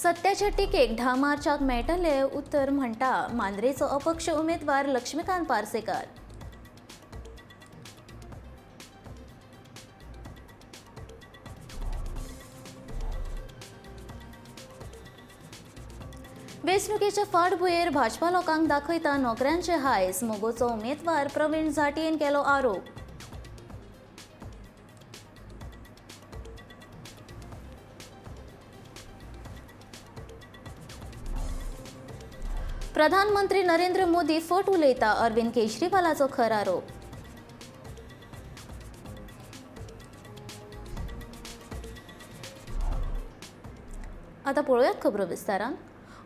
सत्याच्या टिकेक 10 मार्चाक मेळटले उत्तर म्हणटा मांद्रेचो अपक्ष उमेदवार लक्ष्मीकांत पार्सेकार. वेंचणुकेच्या फाटभुंयेर भाजपा लोकांक दाखयता नोकऱ्यांचे हायस. मोगोचो उमेदवार प्रवीण झांटयेन केलो आरोप. प्रधानमंत्री नरेंद्र मोदी फट उलयता अरविंद केजरीवालाचो खर आरोप. आता पळोवयात खबरो विस्तारान.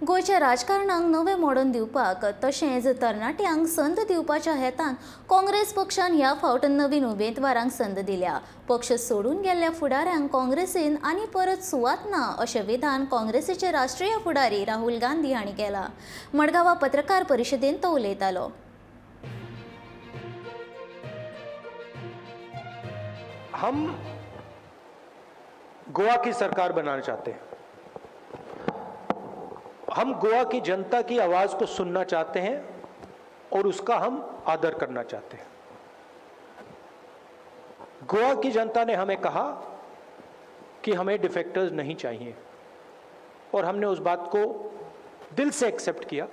गोंयच्या राजकारणाक नवें मोडन दिवपाक तशेंच तरणाट्यांक संद दिवपाच्या हेतान काँग्रेस पक्षान ह्या फावट नवीन उमेदवारांक संद दिल्या. पक्ष सोडून गेल्ल्या फुडाऱ्यांक काँग्रेसीन आनी परत सुवात ना अशें विधान काँग्रेसीचे राष्ट्रीय फुडारी राहुल गांधी हांणी केलां. मडगांवां पत्रकार परिशदेंत तो उलयतालो. हम गोवा की सरकार बनाना चाहते हैं. हम गोवा की जनता की आवाज को सुनना चाहते हैं और उसका हम आदर करना चाहते हैं. गोवा की जनता ने हमें कहा कि हमें डिफेक्टर्स नहीं चाहिए और हमने उस बात को दिल से एक्सेप्ट किया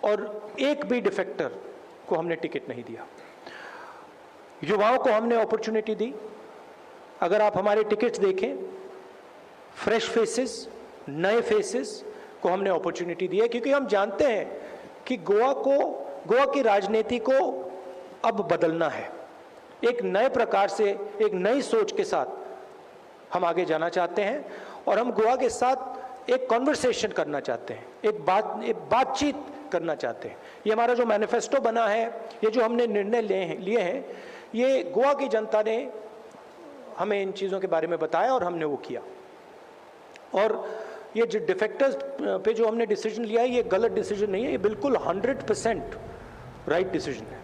और एक भी डिफेक्टर को हमने टिकट नहीं दिया. युवाओं को हमने अपॉर्चुनिटी दी. अगर आप हमारे टिकट्स देखें, फ्रेश फेसेस, नए फेसेस को हमने अपॉर्चुनिटी दी है, क्योंकि हम जानते हैं कि गोवा की राजनीति को अब बदलना है. एक नए प्रकार से, एक नई सोच के साथ हम आगे जाना चाहते हैं और हम गोवा के साथ एक कॉन्वर्सेशन करना चाहते हैं, एक बातचीत करना चाहते हैं. ये हमारा जो मैनिफेस्टो बना है, ये जो हमने निर्णय लिए हैं, ये गोवा की जनता ने हमें इन चीज़ों के बारे में बताया और हमने वो किया. और ये जो डिफेक्टर्स पे जो हमने डिसीजन लिया है, ये गलत डिसीजन नहीं है, ये बिल्कुल 100% राइट डिसीजन है.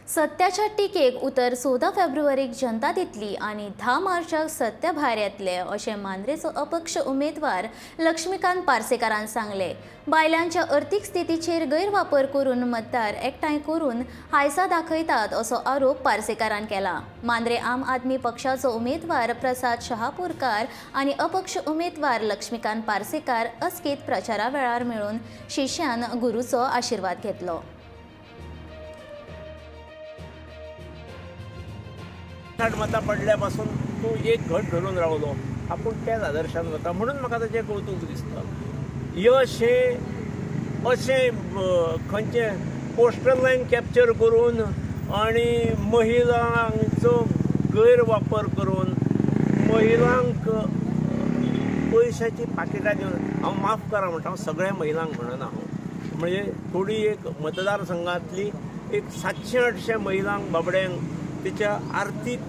सत्याच्या टिकेक उतर 14 फेब्रुवारीक जनता दितली आनी 10 मार्चाक सत्य भायर येतले अशें मांद्रेचो अपक्ष उमेदवार लक्ष्मीकांत पार्सेकारान सांगले. बायलांच्या अर्थीक स्थितीचेर गैरवापर करून मतदार एकठांय करून हायसा दाखयतात असो आरोप पार्सेकारान केला. मांद्रे आम आदमी पक्षाचो उमेदवार प्रसाद शहापूरकार आनी अपक्ष उमेदवार लक्ष्मीकांत पार्सेकार अस्कीत प्रचारा वेळार मेळून शिष्यान गुरूचो आशिर्वाद घेतलो. मतां पडल्यापासून तूं एक घट धरून रावलो, आपूण त्याच आदर्शान वता म्हणून म्हाका ताचें कौतूक दिसता. यश हें अशें खंयचें पोस्टल लायन कॅप्चर करून आनी महिलांचो गैरवापर करून महिलांक पयशाची पाकिटां दिवन, हांव माफ करा म्हणटा, हांव सगळ्या महिलांक म्हणना, हांव म्हणजे थोडी एक मतदारसंघांतली एक 700-800 महिलांक बाबड्यांक त्याच्या आर्थीक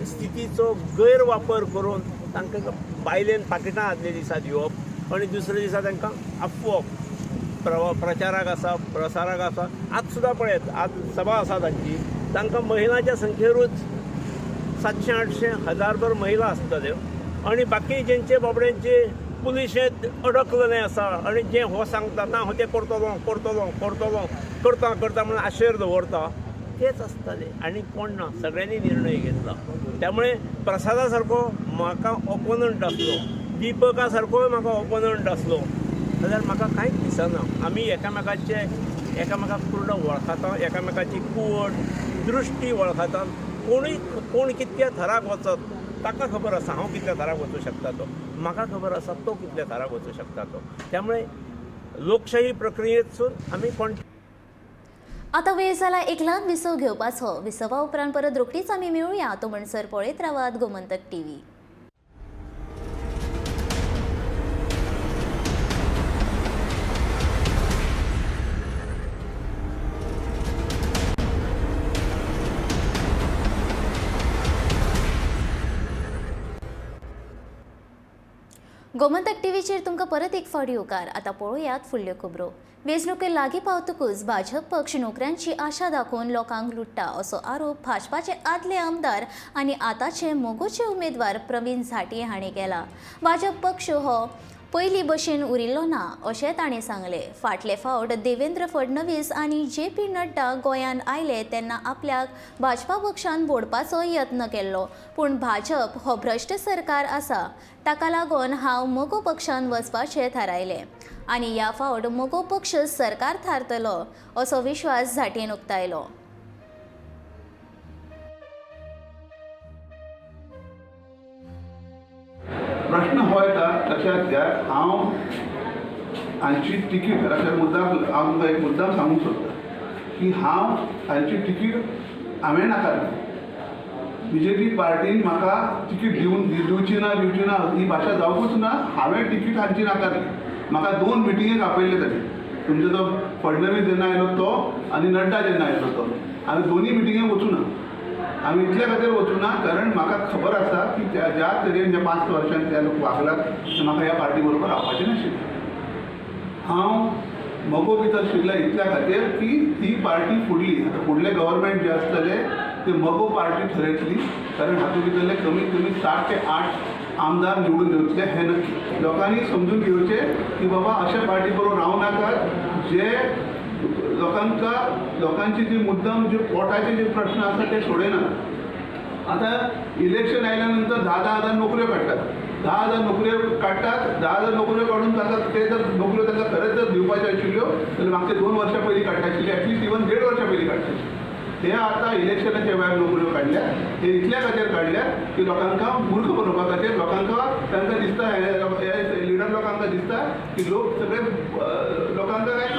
स्थितीचो गैरवापर करून तांकां बायलेन पाकिटां आदल्या दिसा दिवप आनी दुसऱ्या दिसा तांकां आपोवप. प्रचाराक आसा, प्रसाराक आसा. आज सुद्दां पळयात, आज सभा आसा तांची, तांकां महिलांच्या संख्येरूच 700-800 हजारभर महिला आसता त्यो आनी बाकी जेंचे बाबड्यांचे पुलिशेंत अडकलेलें आसा आनी जे हो सांगता ना हो तें करता म्हणून आशेर दवरता, तेच आसताले आनी कोण ना. सगळ्यांनी निर्णय घेतला. त्यामुळे प्रसादा सारको म्हाका ओपोनंट आसलो, दिपका सारकोय म्हाका ओपोनंट आसलो जाल्यार म्हाका कांयच दिसना. आमी एकामेकाक पूर्ण वळखता, एकामेकाची कुवड दृश्टी वळखतात. कोण कितल्या थराक वचत ताका खबर आसा हांव कितल्या थराक वचूं शकता तो, म्हाका खबर आसा तो कितल्या थराक वचूं शकता तो. त्यामुळे लोकशाही प्रक्रियेतसून आमी आता वेळ जाला एक ल्हान विसव घेवपाचो. विसवा उपरांत परत रोखडीच आमी मेळुया. तो म्हणसर पळयत रावात गोमंतक टीव्ही. गोमंतक टीव्हीचेर तुमकां परत एक फावटी येवकार. आतां पळोवयात फुडल्यो खबरो. वेंचणुके लागीं पावतकूच भाजप पक्ष नोकऱ्यांची आशा दाखोवन लोकांक लुटता असो आरोप भाजपाचे आदले आमदार आनी आतांचे मोगोचे उमेदवार प्रवीण झांटये हांणी केला. भाजप पक्ष हो पयली भशेन उरिल्लो ना अशें ताणें सांगलें. फाटले फावट देवेंद्र फडणवीस आनी जे.पी. नड्डा गोंयांत आयले तेन्ना आपल्याक भाजपा पक्षान बोडपाचो यत्न केल्लो, पूण भाजप हो भ्रश्ट सरकार आसा. ताका लागून हांव मोगो पक्षान वचपाचें थारायलें आनी ह्या फावट मोगो पक्ष सरकार थारतलो असो विश्वास झांटयेन उक्तायलो. प्रश्न हो येता लक्षात घ्या, हांव हांची तिकीट लक्षात हांव एक मुद्दाम सांगूंक सोदता की हांव हांची तिकीट हांवें नाकारली. बीजेपी पार्टीन म्हाका तिकीट दिवची ना ही भाशा जावंकूच ना. हांवें तिकीट हांची नाकारली. म्हाका 2 मिटिंगेक आपयल्ले ताणें. तुमचो तो फडणवीस जेन्ना आयलो तो आनी नड्डा जेन्ना आयलो तो, हांवें दोनी मिटिंगेक वचूना. हांवें इतल्या खातीर वचूना कारण म्हाका खबर आसा की ज्या तरेन जे 5 वर्षांत ते लोक वागलात म्हाका ह्या पार्टी बरोबर रावपाचें नाशिल्लें. हांव मोगो भितर शिरला इतल्या खातीर की ही पार्टी फुडली. आतां फुडले गव्हर्मेंट जे आसतले ते मोगो पार्टी ठरयतली, कारण हातूंत भितरले कमीत कमी 7 ते 8 आमदार निवडून येवतले हें नक्की. लोकांनी समजून घेवचें की बाबा अशा पार्टी बरोबर रावं नाकात जे लोकांचे जे मुद्दम जे पोटाचे जे प्रश्न आसा ते सोडयनात. आतां इलेक्शन आयल्या नंतर 10,000 नोकऱ्यो काडटात. 10,000 नोकऱ्यो काडटात. 10,000 नोकऱ्यो काडून तांकां ते जर नोकऱ्यो तांकां खरेंच जर दिवपाच्यो आशिल्ल्यो जाल्यार मागचे 2 वर्सां पयलीं काडटा आशिल्ले, एटलिस्ट इवन 1.5 वर्सां पयलीं काडटा. ते आतां इलेक्शनाच्या वेळार नोकऱ्यो काडल्या. ते इतल्या खातीर काडल्या की लोकांका मूर्ख बनोवपा खातीर. तांकां दिसता हे लिडर लोकांका दिसता की लोक सगळे लोकांका काय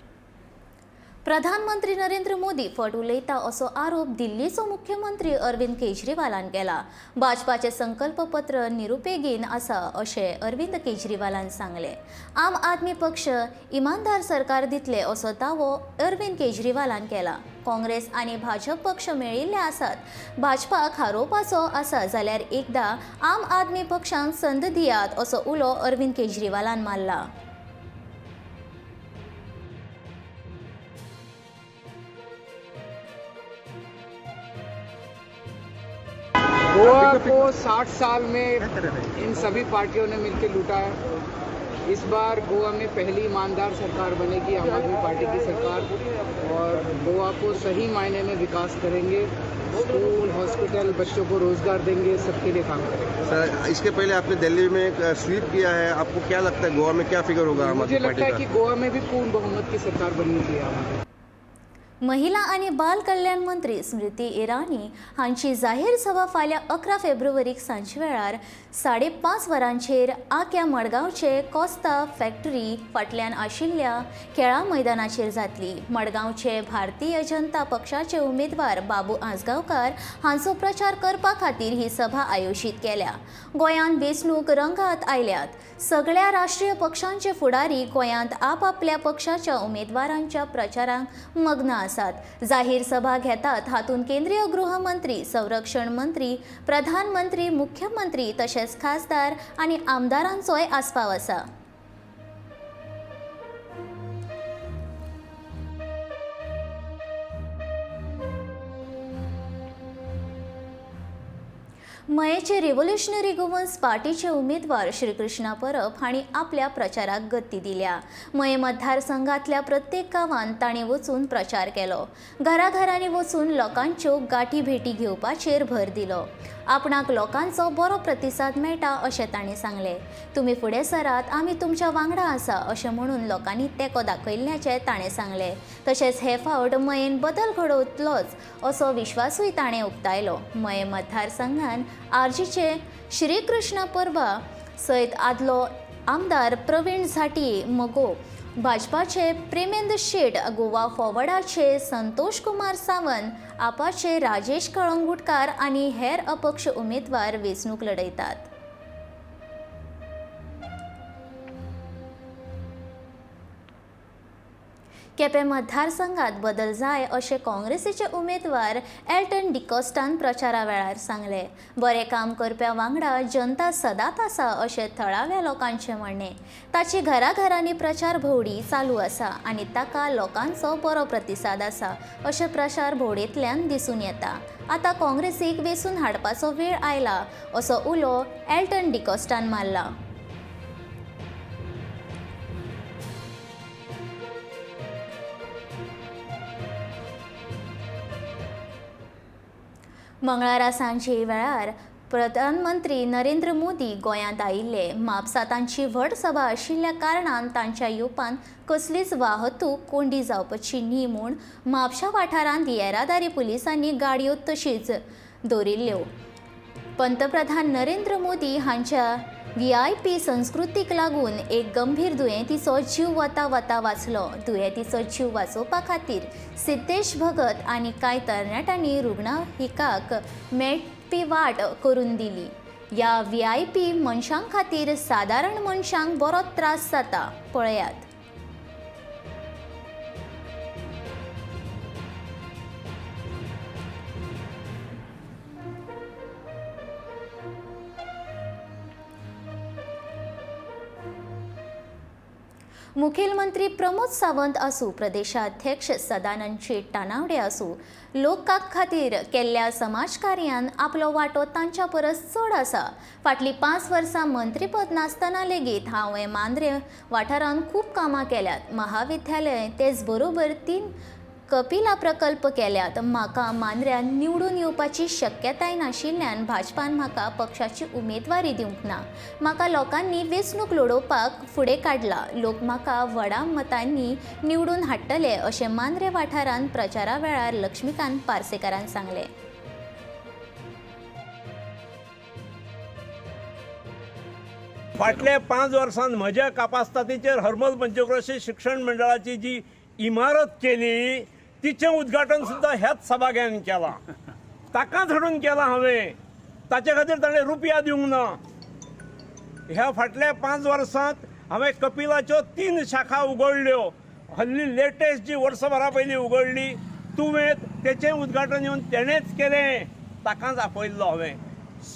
प्रधानमंत्री नरेंद्र मोदी फट उलयता असो आरोप दिल्लीचो मुख्यमंत्री अरविंद केजरीवालान केला. भाजपाचे संकल्प पत्र निरुपेगीन आसा अशें अरविंद केजरीवालान सांगलें. आम आदमी पक्ष इमानदार सरकार दितले असो दावो अरविंद केजरीवालान केला. काँग्रेस आनी भाजप पक्ष मेळिल्ले आसात. भाजपाक हारोवपाचो आसा जाल्यार एकदां आम आदमी पक्षांक संद दियात असो उलो अरविंद केजरीवालान मारला. गोवा को 60 साल में इन सभी पार्टियों ने मिलकर लूटा है. इस बार गोवा में पहली ईमानदार सरकार बनेगी आम आदमी पार्टी की सरकार, और गोवा को सही मायने में विकास करेंगे. स्कूल, हॉस्पिटल, बच्चों को रोजगार देंगे, सबके लिए काम करेंगे. सर, इसके पहले आपने दिल्ली में एक स्वीप किया है, आपको क्या लगता है गोवा में क्या फिगर होगा आम मुझे आदमी लगता है पार्टी कि का? गोवा में भी पूर्ण बहुमत की सरकार बननी चाहिए. महिला आणि बाल कल्याण मंत्री स्मृती इराणी हांची जाहीर सभा फाल्यां 11 फेब्रुवारीक सांजे वेळार 5:30 वरांचेर आख्या मडगांवचे कोस्ता फॅक्टरी फाटल्यान आशिल्ल्या खेळां मैदानाचेर जातली. मडगांवचे भारतीय जनता पक्षाचे उमेदवार बाबू आसगांवकार हांचो प्रचार करपा खातीर ही सभा आयोजीत केल्या. गोंयांत वेंचणूक रंगात आयल्यात. सगळ्या राष्ट्रीय पक्षांचे फुडारी गोंयांत आपापल्या पक्षाच्या उमेदवारांच्या प्रचारांत मग्न आसात. जाहीर सभा घेतात हातूंत केंद्रीय गृहमंत्री, संरक्षण मंत्री, प्रधानमंत्री, मुख्यमंत्री तशेंच खासदार आनी आमदारांचोय आस्पाव आसा. मयेचे रिव्होल्युशनरी गोवन्स पार्टीचे उमेदवार श्रीकृष्णा परब हांणी आपल्या प्रचाराक गती दिल्या. मये मतदारसंघातल्या प्रत्येक गांवांत तांणी वचून प्रचार केलो. घराघरांनी वचून लोकांच्यो गाठी भेटी घेवपाचेर भर दिलो. आपणाक लोकांचो बरो प्रतिसाद मेळटा अशें तांणी सांगलें. तुमी फुडें सरात, आमी तुमच्या वांगडा आसा अशें म्हणून लोकांनी तेंको दाखयिल्ल्याचें ताणें सांगलें. तशेंच हे फावट मयेन बदल घडोवतलोच असो विश्वासूय ताणें उक्तायलो. मये मतदारसंघान आरजीचे श्रीकृष्ण परबा सयत आदलो आमदार प्रवीण झांटये मोगो, भाजपाचे प्रेमेंद्र शेट, गोवा फॉरवर्डाचे संतोष कुमार सावंत, आपाचे राजेश कळंगुटकार आनी हेर अपक्ष उमेदवार वेंचणूक लढयतात. केपें मतदारसंघात बदल जाय अशें काँग्रेसीचे उमेदवार एल्टन डिकॉस्टान प्रचारा वेळार सांगले. बरें काम करप्या वांगडा जनता सदांच आसा अशें थळाव्या लोकांचें म्हणणें. ताची घराघरांनी प्रचार भोंवडी चालू आसा आनी ताका लोकांचो बरो प्रतिसाद आसा अशें प्रचार भोंवडेंतल्यान दिसून येता. आतां काँग्रेसीक वेंचून हाडपाचो वेळ आयला असो उलो एल्टन डिकॉस्टान मारला. मंगळारा सांजे वेळार प्रधानमंत्री नरेंद्र मोदी गोंयांत आयिल्ले. म्हापसातांची व्हड सभा आशिल्ल्या कारणान तांच्या येवपान कसलीच वाहतूक कोंडी जावपाची न्ही म्हूण म्हापशा वाठारांत येरादारी पुलिसांनी गाडयो तशीच दवरिल्ल्यो. पंतप्रधान नरेंद्र मोदी हांच्या VIP संस्कृतीक लागून एक गंभीर दुयेंतीचो जीव वता वाचलो. दुयेंतीचो जीव वाचोवपा खातीर सिद्धेश भगत आनी कांय तरणाट्यांनी रुग्णाहिकाक मेळपी वाट करून दिली. ह्या VIP मनशां खातीर सादारण मनशांक बरो त्रास जाता. पळयात. मुखेलमंत्री प्रमोद सावंत आसूं, प्रदेशाध्यक्ष सदानंद शेट तानावडे आसूं, लोकां खातीर केल्ल्या समाजकार्यान आपलो वांटो तांच्या परस चड आसा. फाटलीं 5 वर्सां मंत्रीपद नासतना लेगीत हांवें मांद्रे वाठारांत खूब कामां केल्यात. महाविद्यालय तेच बरोबर 3 कपिला प्रकल्प केल्यात. म्हाका मांद्र्यान निवडून येवपाची शक्यताय नाशिल्ल्यान भाजपान म्हाका पक्षाची उमेदवारी दिवंक ना. म्हाका लोकांनी वेंचणूक लडोवपाक फुडें काडला. लोक म्हाका व्हडा मतांनी निवडून हाडटले अशें मांद्रे वाठारांत प्रचारा वेळार लक्ष्मीकांत पार्सेकारान सांगलें. फाटल्या 5 वर्सांत म्हज्या कापास्तातीचेर हरमल पंचक्रोशी शिक्षण मंडळाची जी इमारत केली तिचें उद्घाटन सुद्दां ह्याच सभाग्यान केलां. ताका धरून केलां हांवें. ताचे खातीर ताणें रुपया दिवंक ना. ह्या फाटल्या 5 वर्सांत हांवें कपिलाच्यो 3 शाखा उगडल्यो. हल्ली लेटेस्ट जी वर्सभरा पयलीं उगडली तुवें तेचें उद्घाटन येवन तेणेंच केलें. ताकाच आपयल्लो हांवें.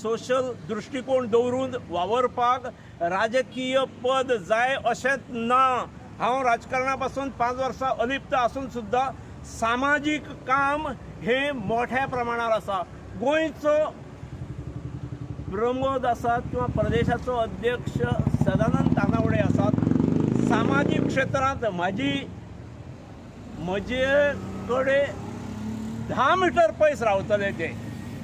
सोशल दृश्टिकोण दवरून वावरपाक राजकीय पद जाय अशेंच ना. हांव राजकारणा पासून 5 वर्सां अलिप्त आसून सुद्दां सामाजीक काम हे मोठ्या प्रमाणावर आसा. गोंयचो प्रमोद आसात किंवा प्रदेशाचो अध्यक्ष सदानंद तानावडे आसात. सामाजीक क्षेत्रांत म्हजे कडेन 10 मिटर पयस रावतले ते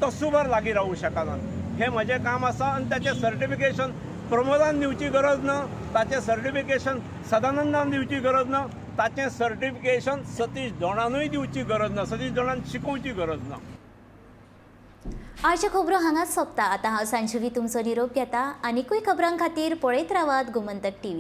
तसूभर लागीं रावूं शकना. हें म्हजें काम आसा आनी ताचें सर्टिफिकेशन प्रमोदान दिवची गरज ना. ताचें सर्टिफिकेशन सदानंदान दिवची गरज ना. ताचें सर्टिफिकेशन सतीश धोणानूय दिवची गरज ना. सतीश धोणान शिकोवची गरज ना. आयच्यो खबरो हांगाच सोंपता. आतां हांव सांजवी तुमचो निरोप घेता. आनीकूय खबरां खातीर पळयत रावात गोमंतक TV.